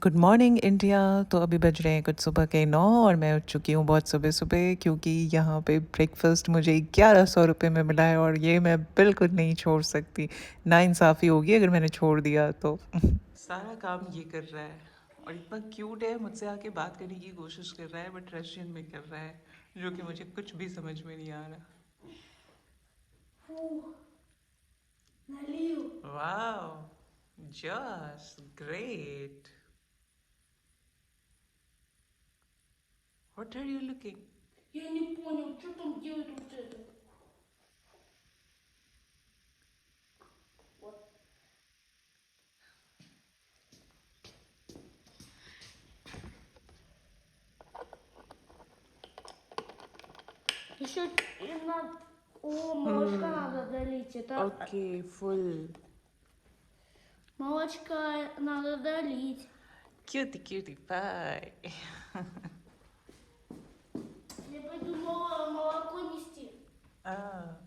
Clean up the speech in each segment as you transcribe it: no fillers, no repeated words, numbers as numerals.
Good morning India. तो अभी बज रहे हैं कुछ सुबह के 9 और मैं उठ चुकी हूँ बहुत सुबह सुबह, क्योंकि यहाँ पे ब्रेकफास्ट मुझे 1100 रुपये में मिला है और ये मैं बिल्कुल नहीं छोड़ सकती। नाइंसाफ़ी होगी अगर मैंने छोड़ दिया तो। सारा काम ये कर रहा है और इतना क्यूट है, मुझसे आके बात करने की कोशिश कर रहा है बट रशियन में कर रहा है, जो कि मुझे कुछ भी समझ में नहीं आ रहा। वाह, just great. What are you looking? Я не понял, что там делает вот это. Вот. Еще и надо... О, молочка надо долить. Это Okay, full. молочка надо долить. Cutie cutie pie. Я пойду молоко нести. Ah.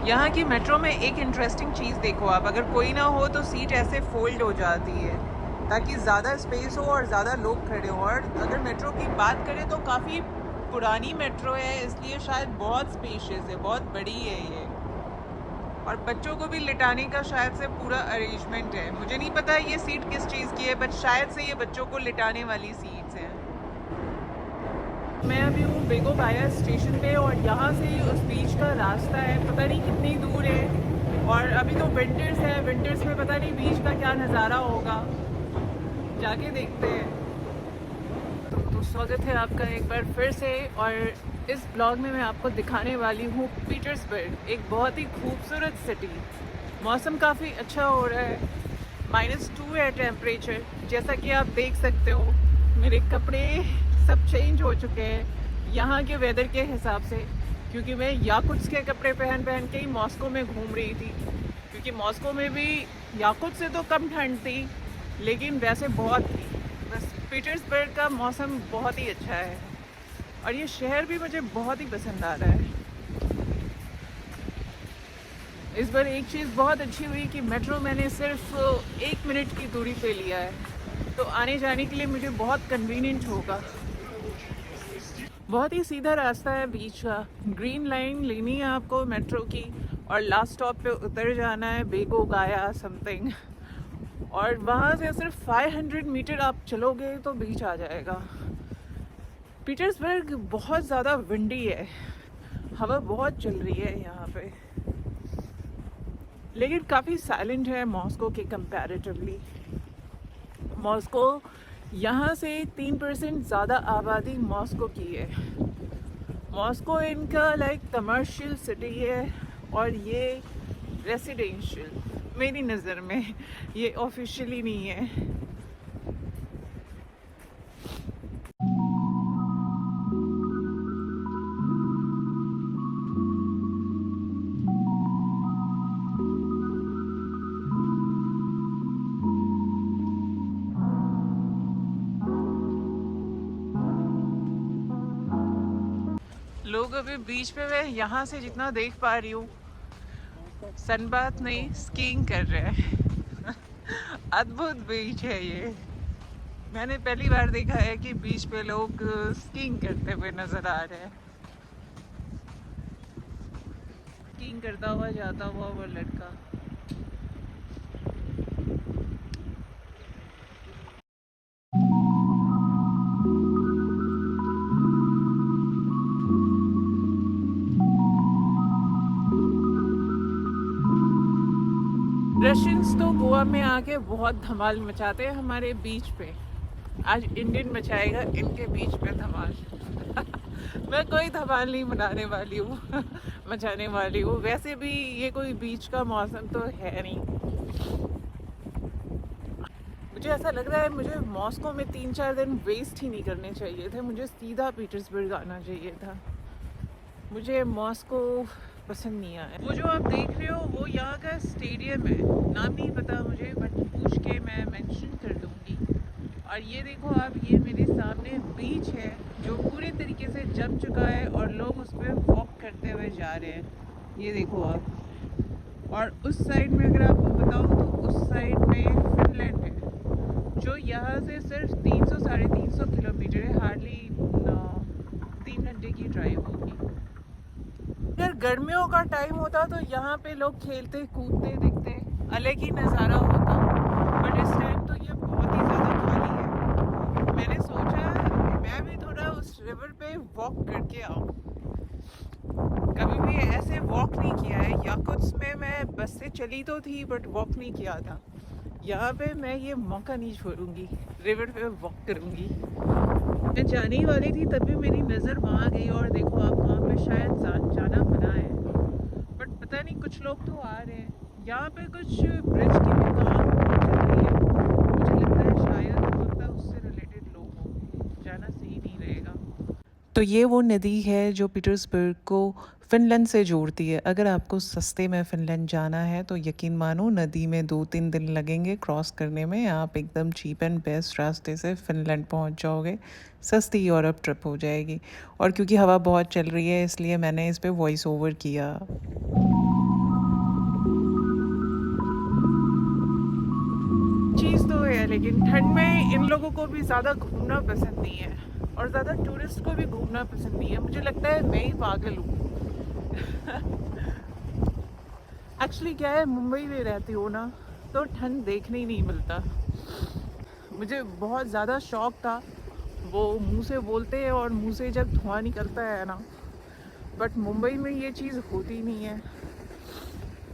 यहाँ की मेट्रो में एक इंटरेस्टिंग चीज़ देखो आप, अगर कोई ना हो तो सीट ऐसे फोल्ड हो जाती है ताकि ज़्यादा स्पेस हो और ज़्यादा लोग खड़े हो। और अगर मेट्रो की बात करें तो काफ़ी पुरानी मेट्रो है, इसलिए शायद बहुत स्पेशियस है, बहुत बड़ी है ये। और बच्चों को भी लिटाने का शायद से पूरा अरेंजमेंट है। मुझे नहीं पता ये सीट किस चीज़ की है, बट शायद से ये बच्चों को लिटाने वाली सीट्स हैं। मैं अभी हूँ बेगो बाया स्टेशन पे और यहाँ से उस बीच का रास्ता है, पता नहीं कितनी दूर है। और अभी तो विंटर्स है, विंटर्स में पता नहीं बीच का क्या नज़ारा होगा, जाके देखते हैं। तो स्वागत है आपका एक बार फिर से, और इस ब्लॉग में मैं आपको दिखाने वाली हूँ पीटर्सबर्ग, एक बहुत ही खूबसूरत सिटी। मौसम काफ़ी अच्छा हो रहा है, -2 है टेम्परेचर, जैसा कि आप देख सकते हो। मेरे कपड़े सब चेंज हो चुके हैं यहाँ के वेदर के हिसाब से, क्योंकि मैं याकुत्स्क के कपड़े पहन के ही मॉस्को में घूम रही थी, क्योंकि मॉस्को में भी याकुत्स्क से तो कम ठंड थी लेकिन वैसे बहुत थी। बस पीटर्सबर्ग का मौसम बहुत ही अच्छा है और ये शहर भी मुझे बहुत ही पसंद आ रहा है। इस बार एक चीज़ बहुत अच्छी हुई कि मेट्रो मैंने सिर्फ 1 मिनट की दूरी पे लिया है, तो आने जाने के लिए मुझे बहुत कन्वीनियंट होगा। बहुत ही सीधा रास्ता है बीच का। ग्रीन लाइन लेनी है आपको मेट्रो की और लास्ट स्टॉप पे उतर जाना है बेगो गाया समथिंग, और वहाँ से सिर्फ 500 मीटर आप चलोगे तो बीच आ जाएगा। पीटर्सबर्ग बहुत ज़्यादा विंडी है, हवा बहुत चल रही है यहाँ पे, लेकिन काफ़ी साइलेंट है मॉस्को के कंपैरेटिवली। मॉस्को यहाँ से 3% ज़्यादा आबादी मॉस्को की है। मॉस्को इनका लाइक कमर्शियल सिटी है और ये रेसिडेंशियल, मेरी नज़र में ये ऑफिशियली नहीं है। लोग अभी बीच पे, मैं यहाँ से जितना देख पा रही हूँ, सनबाथ नहीं स्कीइंग कर रहे हैं। अद्भुत बीच है ये, मैंने पहली बार देखा है कि बीच पे लोग स्कीइंग करते हुए नजर आ रहे हैं। स्कीइंग करता हुआ जाता हुआ वो लड़का। रशियंस तो गोवा में आके बहुत धमाल मचाते हैं हमारे बीच पे। आज इंडियन मचाएगा इनके बीच पे धमाल। मैं कोई धमाल नहीं मनाने वाली हूँ, मचाने वाली हूँ। वैसे भी ये कोई बीच का मौसम तो है नहीं। मुझे ऐसा लग रहा है मुझे मॉस्को में 3-4 दिन वेस्ट ही नहीं करने चाहिए थे, मुझे सीधा पीटर्सबर्ग आना चाहिए था। मुझे मॉस्को पसंद नहीं आया। वो जो आप देख रहे हो वो यहाँ का स्टेडियम है, नाम नहीं पता मुझे, बट पूछ के मैं मेंशन कर दूँगी। और ये देखो आप, ये मेरे सामने बीच है जो पूरे तरीके से जम चुका है और लोग उस पर वॉक करते हुए जा रहे हैं। ये देखो आप। और उस साइड में अगर आपको बताऊँ तो उस साइड में फिनलैंड है जो यहाँ से सिर्फ 300 साढ़े 300 किलोमीटर है, हार्डली 3 घंटे की ड्राइव होगी। अगर गर्मियों का टाइम होता तो यहाँ पे लोग खेलते कूदते दिखते, अलग ही नज़ारा होता। बट इस टाइम तो ये बहुत ही ज़्यादा खाली है। मैंने सोचा मैं भी थोड़ा उस रिवर पे वॉक करके आऊँ। कभी भी ऐसे वॉक नहीं किया है। याकुत्स में मैं बस से चली तो थी बट वॉक नहीं किया था। यहाँ पे मैं ये मौका नहीं छोड़ूंगी, रिवर पे वॉक करूँगी। मैं जाने ही वाली थी तभी मेरी नज़र वहाँ गई और देखो आप, वहाँ पे शायद जाना मना है, बट पता नहीं कुछ लोग तो आ रहे हैं। यहाँ पे कुछ ब्रिज की भी काम चल रही है, मुझे लगता है शायद हो सकता है उससे रिलेटेड लोग होंगे, जाना सही नहीं रहेगा। तो ये वो नदी है जो पीटर्सबर्ग को फ़िनलैंड से जोड़ती है। अगर आपको सस्ते में फ़िनलैंड जाना है तो यकीन मानो नदी में 2-3 दिन लगेंगे क्रॉस करने में। आप एकदम चीप एंड बेस्ट रास्ते से फ़िनलैंड पहुंच जाओगे। सस्ती यूरोप ट्रिप हो जाएगी। और क्योंकि हवा बहुत चल रही है इसलिए मैंने इस पे वॉइस ओवर किया। चीज़ तो है, लेकिन ठंड में इन लोगों को भी ज़्यादा घूमना पसंद नहीं है और ज़्यादा टूरिस्ट को भी घूमना पसंद नहीं है। मुझे लगता है मैं ही पागल हूँ। एक्चुअली क्या है, मुंबई में रहती हूँ ना तो ठंड देखने ही नहीं मिलता। मुझे बहुत ज़्यादा शौक था, वो मुंह से बोलते हैं और मुंह से जब धुआं निकलता है ना, बट मुंबई में ये चीज़ होती नहीं है।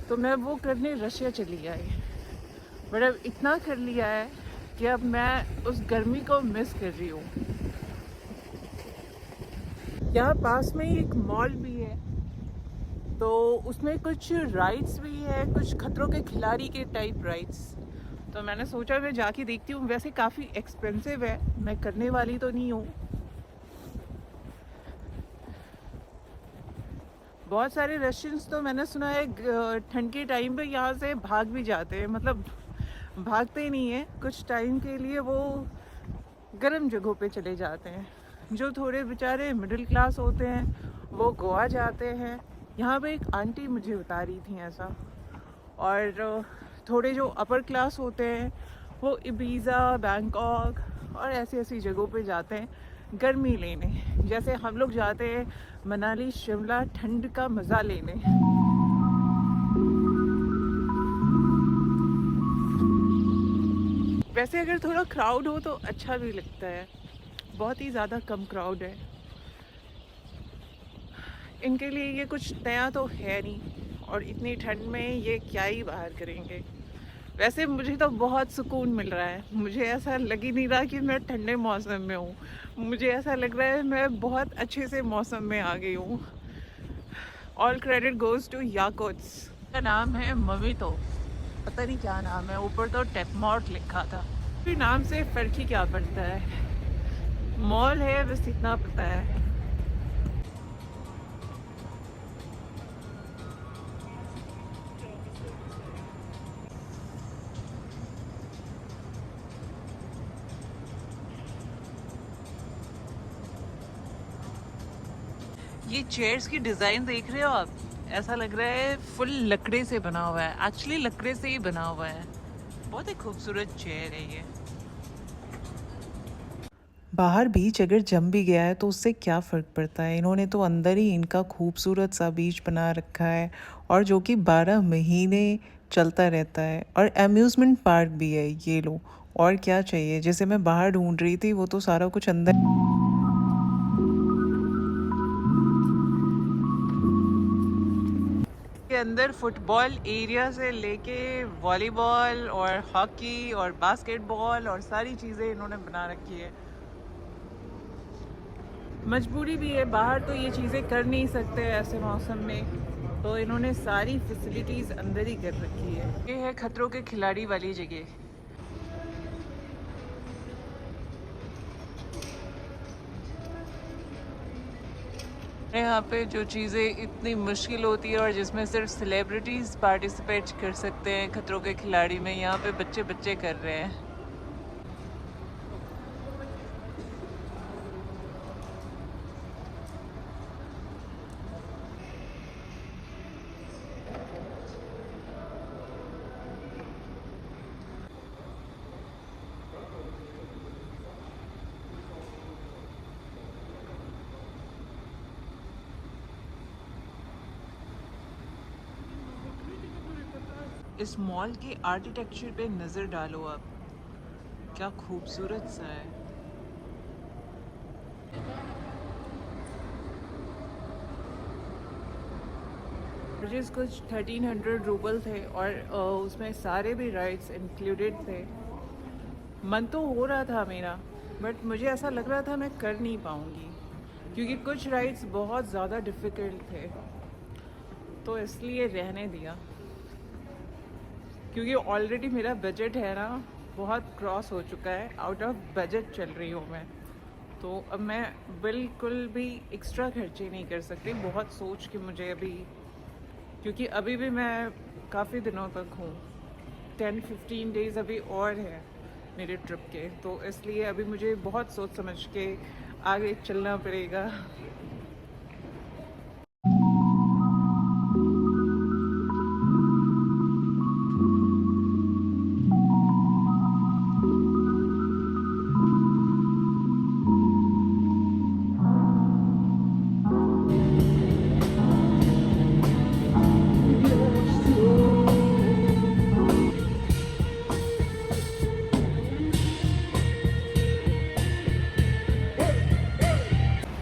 तो मैं वो करने रशिया चली आई, बट अब इतना कर लिया है कि अब मैं उस गर्मी को मिस कर रही हूँ। यहाँ पास में ही एक मॉल भी है तो उसमें कुछ राइड्स भी है, कुछ खतरों के खिलाड़ी के टाइप राइड्स। तो मैंने सोचा मैं जाके देखती हूँ। वैसे काफ़ी एक्सपेंसिव है, मैं करने वाली तो नहीं हूँ। बहुत सारे रशियंस तो मैंने सुना है ठंड के टाइम पे यहाँ से भाग भी जाते हैं, मतलब भागते ही नहीं है, कुछ टाइम के लिए वो गर्म जगहों पे चले जाते हैं। जो थोड़े बेचारे मिडिल क्लास होते हैं वो गोवा जाते हैं। यहाँ पे एक आंटी मुझे बता रही थी ऐसा। और थोड़े जो अपर क्लास होते हैं वो इबीज़ा, बैंकॉक और ऐसी ऐसी जगहों पे जाते हैं गर्मी लेने, जैसे हम लोग जाते हैं मनाली शिमला ठंड का मज़ा लेने। वैसे अगर थोड़ा क्राउड हो तो अच्छा भी लगता है, बहुत ही ज़्यादा कम क्राउड है। इनके लिए ये कुछ नया तो है नहीं और इतनी ठंड में ये क्या ही बाहर करेंगे। वैसे मुझे तो बहुत सुकून मिल रहा है, मुझे ऐसा लग ही नहीं रहा कि मैं ठंडे मौसम में हूँ। मुझे ऐसा लग रहा है मैं बहुत अच्छे से मौसम में आ गई हूँ। ऑल क्रेडिट गोज़ टू याकुत्स। का नाम है मवितो, पता नहीं क्या नाम है, ऊपर तो टेपमॉर्ट लिखा था। फिर नाम से फ़र्क ही क्या पड़ता है, मॉल है बस इतना पता है। ये चेयर्स की डिज़ाइन देख रहे हो आप, ऐसा लग रहा है फुल लकड़े से बना हुआ है। एक्चुअली लकड़े से ही बना हुआ है। बहुत ही खूबसूरत चेयर है ये। बाहर बीच अगर जम भी गया है तो उससे क्या फ़र्क पड़ता है, इन्होंने तो अंदर ही इनका खूबसूरत सा बीच बना रखा है और जो कि 12 महीने चलता रहता है। और अम्यूज़मेंट पार्क भी है ये लो, और क्या चाहिए। जैसे मैं बाहर ढूंढ रही थी वो तो सारा कुछ अंदर। के अंदर फुटबॉल एरिया से लेके वॉलीबॉल और हॉकी और बास्केटबॉल और सारी चीज़ें इन्होंने बना रखी है। मजबूरी भी है, बाहर तो ये चीज़ें कर नहीं सकते ऐसे मौसम में, तो इन्होंने सारी फैसिलिटीज़ अंदर ही कर रखी है। ये है खतरों के खिलाड़ी वाली जगह। यहाँ पे जो चीज़ें इतनी मुश्किल होती है और जिसमें सिर्फ सेलिब्रिटीज़ पार्टिसिपेट कर सकते हैं खतरों के खिलाड़ी में, यहाँ पे बच्चे बच्चे कर रहे हैं। इस मॉल के आर्किटेक्चर पे नज़र डालो आप, क्या खूबसूरत सा है। चार्जेस कुछ 1300 रूबल थे और उसमें सारे भी राइड्स इंक्लूडेड थे। मन तो हो रहा था मेरा, बट मुझे ऐसा लग रहा था मैं कर नहीं पाऊँगी क्योंकि कुछ राइड्स बहुत ज़्यादा डिफ़िकल्ट थे, तो इसलिए रहने दिया। क्योंकि ऑलरेडी मेरा बजट है ना बहुत क्रॉस हो चुका है, आउट ऑफ बजट चल रही हूँ मैं, तो अब मैं बिल्कुल भी एक्स्ट्रा खर्चे नहीं कर सकती। बहुत सोच के मुझे अभी, क्योंकि अभी भी मैं काफ़ी दिनों तक हूँ, 10-15 डेज़ अभी और है मेरे ट्रिप के, तो इसलिए अभी मुझे बहुत सोच समझ के आगे चलना पड़ेगा।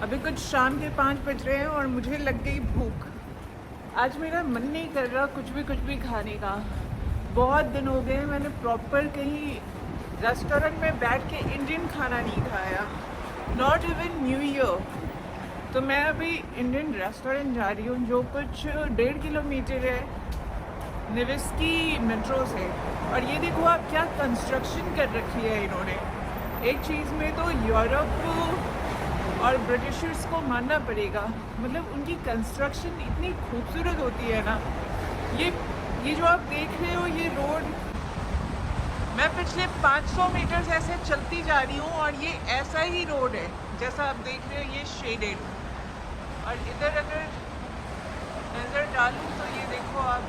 अभी कुछ शाम के 5 बज रहे हैं और मुझे लग गई भूख। आज मेरा मन नहीं कर रहा कुछ भी खाने का। बहुत दिन हो गए मैंने प्रॉपर कहीं रेस्टोरेंट में बैठ के इंडियन खाना नहीं खाया, नॉट इवन न्यू ईयर। तो मैं अभी इंडियन रेस्टोरेंट जा रही हूँ जो कुछ 1.5 किलोमीटर है निविस्की मेट्रो से। और ये देखो आप क्या कंस्ट्रक्शन कर रखी है इन्होंने। एक चीज़ में तो यूरोप और ब्रिटिशर्स को मानना पड़ेगा, मतलब उनकी कंस्ट्रक्शन इतनी खूबसूरत होती है ना। ये जो आप देख रहे हो ये रोड, मैं पिछले 500 मीटर ऐसे चलती जा रही हूँ और ये ऐसा ही रोड है जैसा आप देख रहे हो, ये शेडेड। और इधर अगर नज़र डालूँ तो ये देखो आप,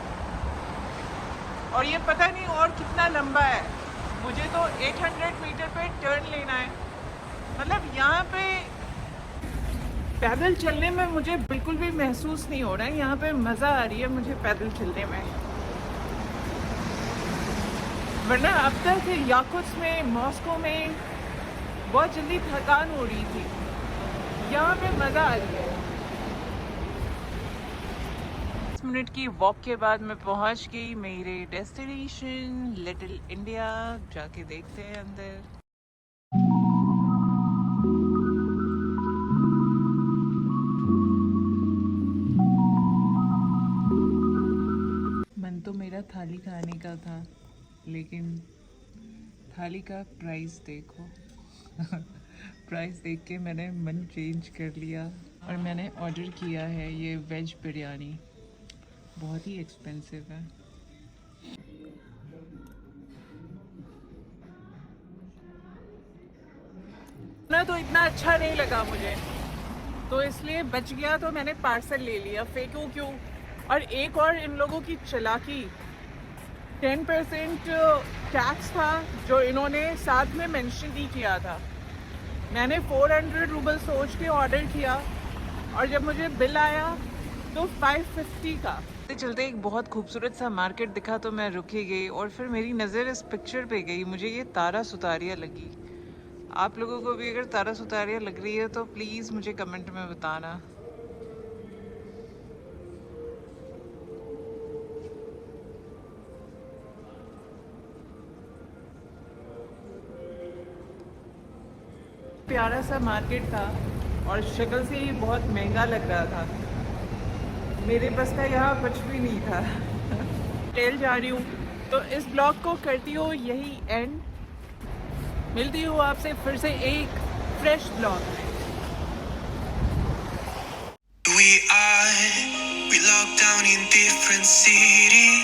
और ये पता नहीं और कितना लंबा है। मुझे तो 800 मीटर पे टर्न लेना है। मतलब यहाँ पे पैदल चलने में मुझे बिल्कुल भी महसूस नहीं हो रहा है, यहाँ पे मज़ा आ रही है मुझे पैदल चलने में। वरना अब तक याकुत्स्क में, मॉस्को में बहुत जल्दी थकान हो रही थी, यहाँ पे मज़ा आ रही है। 10 मिनट की वॉक के बाद मैं पहुँच गई मेरे डेस्टिनेशन लिटिल इंडिया। जाके देखते हैं अंदर। मन तो मेरा थाली खाने का था, लेकिन थाली का प्राइस देखो। प्राइस देख के मैंने मन चेंज कर लिया और मैंने ऑर्डर किया है ये वेज बिरयानी। बहुत ही एक्सपेंसिव है। ना तो इतना अच्छा नहीं लगा मुझे, तो इसलिए बच गया तो मैंने पार्सल ले लिया। फेंकूं क्यों। और एक और इन लोगों की चालाकी, 10% टैक्स था जो इन्होंने साथ में मेंशन नहीं किया था। मैंने 400 रूबल सोच के ऑर्डर किया और जब मुझे बिल आया तो 550 का। चलते एक बहुत खूबसूरत सा मार्केट दिखा तो मैं रुकी गई और फिर मेरी नज़र इस पिक्चर पे गई। मुझे ये तारा सुतारिया लगी। आप लोगों को भी अगर तारा सुतारिया लग रही है तो प्लीज़ मुझे कमेंट में बताना। प्यारा सा मार्केट था और शक्ल से ही बहुत महंगा लग रहा था। मेरे बस का यहाँ कुछ भी नहीं था। टेल जा रही हूँ, तो इस ब्लॉग को करती हूँ यही एंड। मिलती हूँ आपसे फिर से एक फ्रेश ब्लॉग में। we are. We locked down in different cities.